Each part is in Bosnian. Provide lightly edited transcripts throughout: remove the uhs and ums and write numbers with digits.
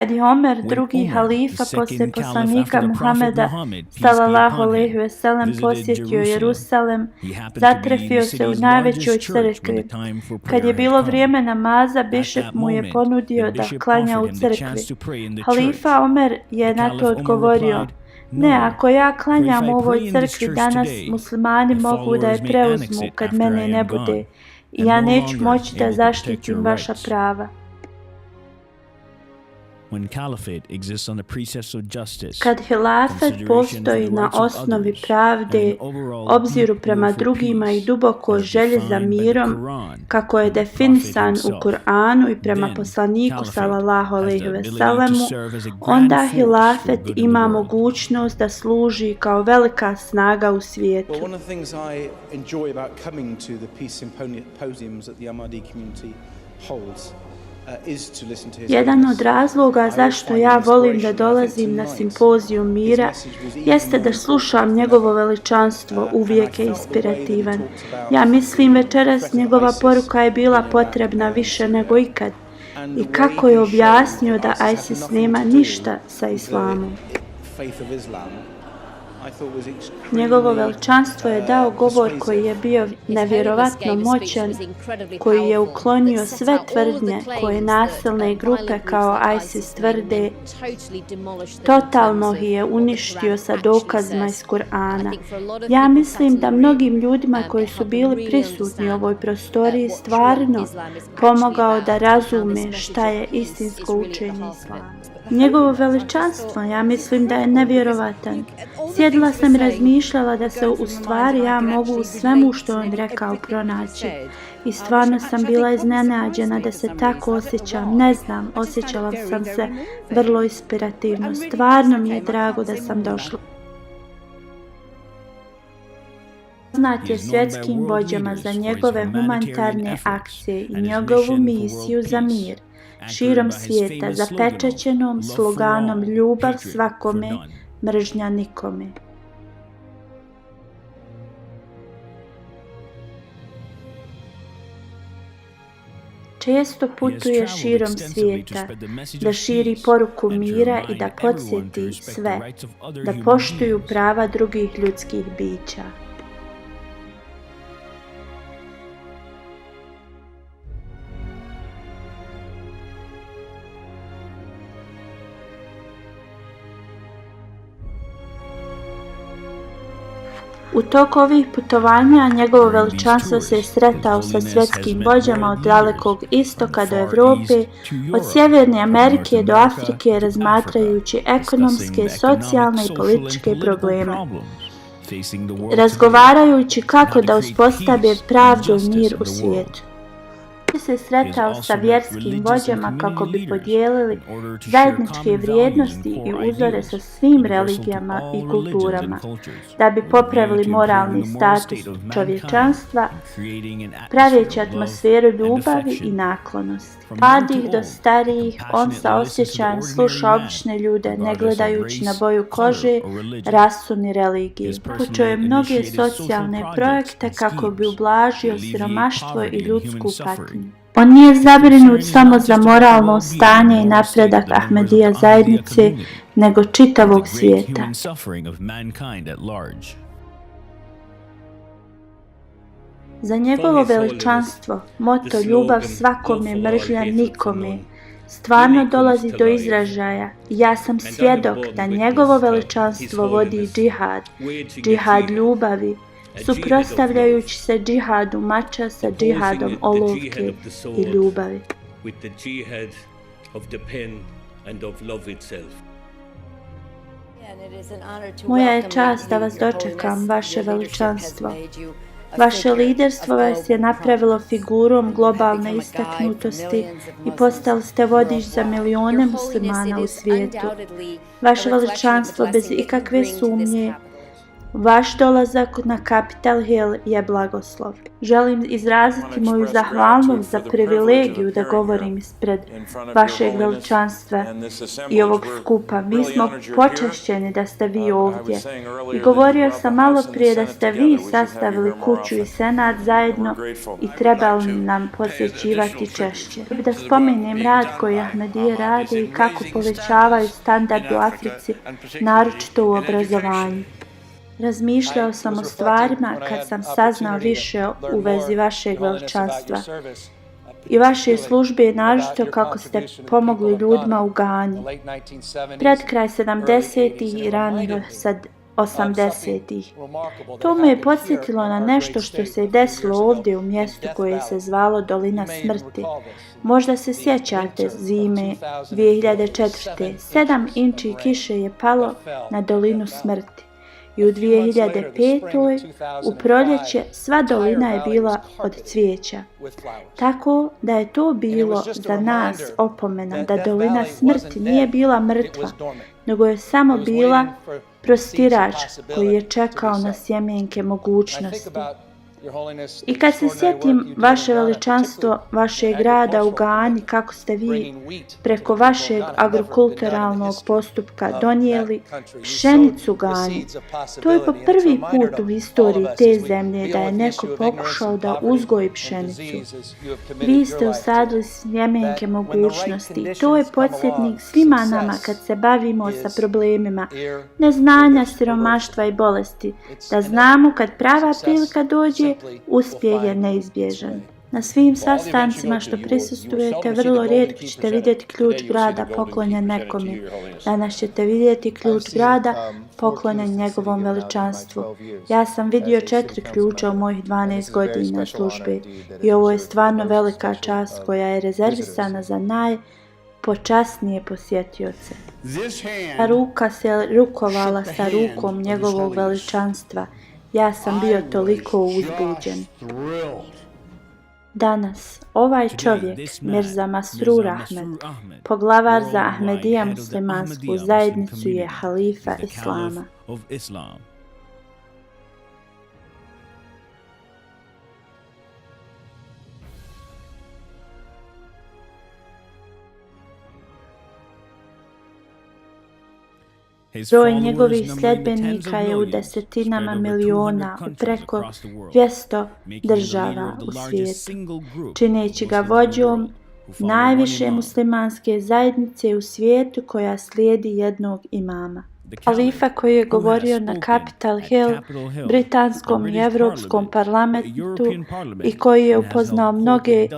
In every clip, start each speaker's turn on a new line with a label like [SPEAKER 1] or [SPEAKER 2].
[SPEAKER 1] Kad je Omer, drugi halifa poslije poslanika Muhameda sallallahu alejhi ve sellem, posjetio Jerusalem, zatrefio se u najvećoj crkvi. Kad je bilo vrijeme namaza, bišep mu je ponudio da klanja u crkvi. Halifa Omer je na to odgovorio: ne, ako ja klanjam u ovoj crkvi danas, muslimani mogu da je preuzmu kad mene ne bude i ja neću moći da zaštitim vaša prava. Kad hilafet postoji na osnovi pravde, obziru prema drugima i duboko želji za mirom, kako je definisan u Kur'anu i prema poslaniku sallallahu alejhi ve sellemu, onda hilafet ima mogućnost da služi kao velika snaga u svijetu. Jedan od razloga zašto ja volim da dolazim na simpozijum mira jeste da slušam njegovo veličanstvo, uvijek je inspirativan. Ja mislim večeras njegova poruka je bila potrebna više nego ikad i kako je objasnio da ISIS nema ništa sa islamom. Njegovo veličanstvo je dao govor koji je bio nevjerovatno moćan, koji je uklonio sve tvrdnje koje nasilne grupe kao ISIS tvrde, totalno ih je uništio sa dokazima iz Kur'ana. Ja mislim da mnogim ljudima koji su bili prisutni u ovoj prostoriji stvarno pomogao da razume šta je istinsko učenje islama. Njegovo veličanstvo, ja mislim da je nevjerovatan. Sjedila sam i razmišljala da se u stvari ja mogu u svemu što on rekao pronaći. I stvarno sam bila iznenađena da se tako osjećam. Ne znam, osjećala sam se vrlo inspirativno. Stvarno mi je drago da sam došla. Poznat je svjetskim vođama za njegove humanitarne akcije i njegovu misiju za mir širom svijeta, zapečaćenom sloganom ljubav svakome, mržnja nikome. Često putuje širom svijeta da širi poruku mira i da podsjeti sve da poštuju prava drugih ljudskih bića. U toku ovih putovanja njegovo veličanstvo se je sretao sa svjetskim vođama od dalekog istoka do Europe, od Sjeverne Amerike do Afrike, razmatrajući ekonomske, socijalne i političke probleme, razgovarajući kako da uspostave pravdu i mir u svijetu. Se sretao sa vjerskim vođama kako bi podijelili zajedničke vrijednosti i uzore sa svim religijama i kulturama, da bi popravili moralni status čovječanstva, praveći atmosferu ljubavi i naklonosti. Mladih do starijih, on sa osjećajem sluša obične ljude, ne gledajući na boju kože, rasu ni religiju. Počeo je mnoge socijalne projekte kako bi ublažio siromaštvo i ljudsku patnju. On nije zabrinut samo za moralno stanje i napredak Ahmedija zajednice, nego čitavog svijeta. Za njegovo veličanstvo, moto ljubav svakome, mržnja nikome, stvarno dolazi do izražaja. Ja sam svjedok da njegovo veličanstvo vodi džihad ljubavi, suprotstavljajući se džihadu mača sa džihadom olovke i ljubavi. Moja je čast da vas dočekam, vaše veličanstvo. Vaše liderstvo vas je napravilo figurom globalne istaknutosti i postali ste vodič za milijone muslimana u svijetu. Vaše veličanstvo bez ikakve sumnje Vaš dolazak na Capitol Hill je blagoslov. Želim izraziti moju zahvalnost za privilegiju da govorim ispred vašeg veličanstva i ovog skupa. Mi smo počašćeni da ste vi ovdje. I govorio sam malo prije da ste vi sastavili kuću i senat zajedno i trebali nam posjećivati češće. Da spomenem rad koji Ahmadije rade i kako povećavaju standard u Africi, naročito u obrazovanju. Razmišljao sam o stvarima kad sam saznao više u vezi vašeg veličanstva i vaše službe, naročito kako ste pomogli ljudima u Gani. Pred kraj 70-ih i ranije sad 80-ih. To me je podsjetilo na nešto što se desilo ovdje u mjestu koje se zvalo Dolina smrti. Možda se sjećate zime 2004. 7 inči kiše je palo na Dolinu smrti. I u 2005. u proljeće sva dolina je bila od cvijeća. Tako da je to bilo za nas opomena da Dolina smrti nije bila mrtva, nego je samo bila prostirač koji je čekao na sjemenke mogućnosti. I kad se sjetim vaše veličanstvo, vašeg rada u Gani, kako ste vi preko vašeg agrokulturalnog postupka donijeli pšenicu Gani, to je po prvi put u historiji te zemlje da je neko pokušao da uzgoji pšenicu. Vi ste usadili sjemenke mogućnosti i to je podsjetnik svima nama kad se bavimo sa problemima neznanja, siromaštva i bolesti, da znamo kad prava prilika dođe, uspjeh je neizbježan. Na svim sastancima što prisustvujete, vrlo rijetko ćete vidjeti ključ grada poklonjen nekome. Danas ćete vidjeti ključ grada poklonjen njegovom veličanstvu. Ja sam vidio 4 ključa u mojih 12 godina službe i ovo je stvarno velika čast koja je rezervisana za najpočasnije posjetioce. Ta ruka se rukovala sa rukom njegovog veličanstva. Ja sam bio toliko uzbuđen. Danas, ovaj čovjek, Mirza Masroor Ahmed, poglavar za Ahmadija muslimansku zajednicu, je halifa Islama. Broj njegovih sljedbenika je u desetinama miliona, u preko 200 država u svijetu, čineći ga vođom najviše muslimanske zajednice u svijetu koja slijedi jednog imama. Halifa koji je govorio na Capitol Hill, britanskom i evropskom parlamentu i koji je upoznao mnoge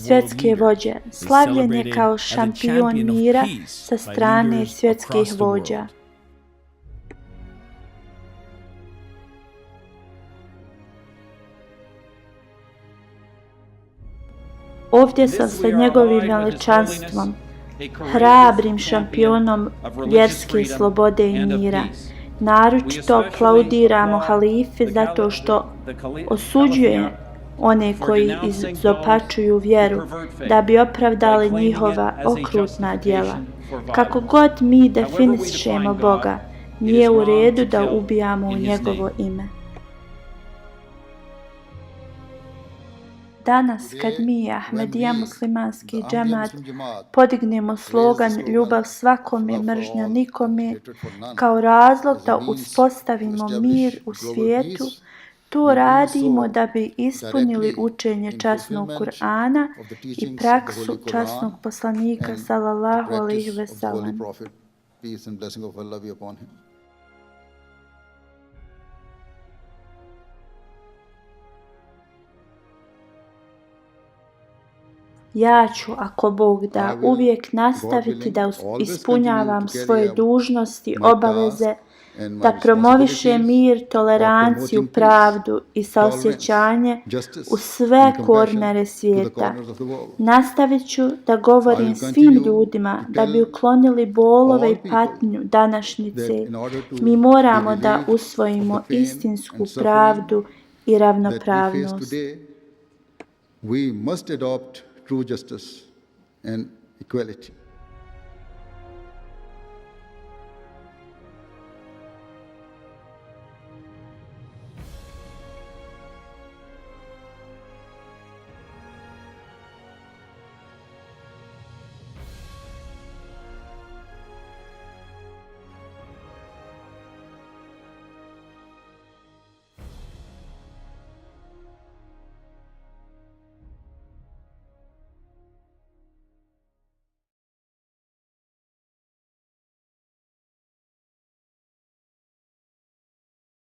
[SPEAKER 1] svjetske vođe, slavljen je kao šampion mira sa strane svjetskih vođa. Ovdje sam sa njegovim veličanstvom, hrabrim šampionom vjerske slobode i mira. Naročito aplaudiramo halifi zato što osuđuje one koji izopačuju vjeru da bi opravdali njihova okrutna djela. Kako god mi definišemo Boga, nije u redu da ubijamo u njegovo ime. Danas, kad mi, Ahmadija muslimanski džemat, podignemo slogan ljubav svakome, mržnja nikome, kao razlog da uspostavimo mir u svijetu, to radimo da bi ispunili učenje časnog Kur'ana i praksu časnog poslanika sallallahu alejhi ve sellem. Ja ću, ako Bog da, uvijek nastaviti da ispunjavam svoje dužnosti, obaveze, da promovišem mir, toleranciju, pravdu i saosjećanje u sve kornere svijeta. Nastavit ću da govorim svim ljudima da bi uklonili bolove i patnju današnjice. Mi moramo da usvojimo istinsku pravdu i ravnopravnost.
[SPEAKER 2] We must adopt true justice and equality.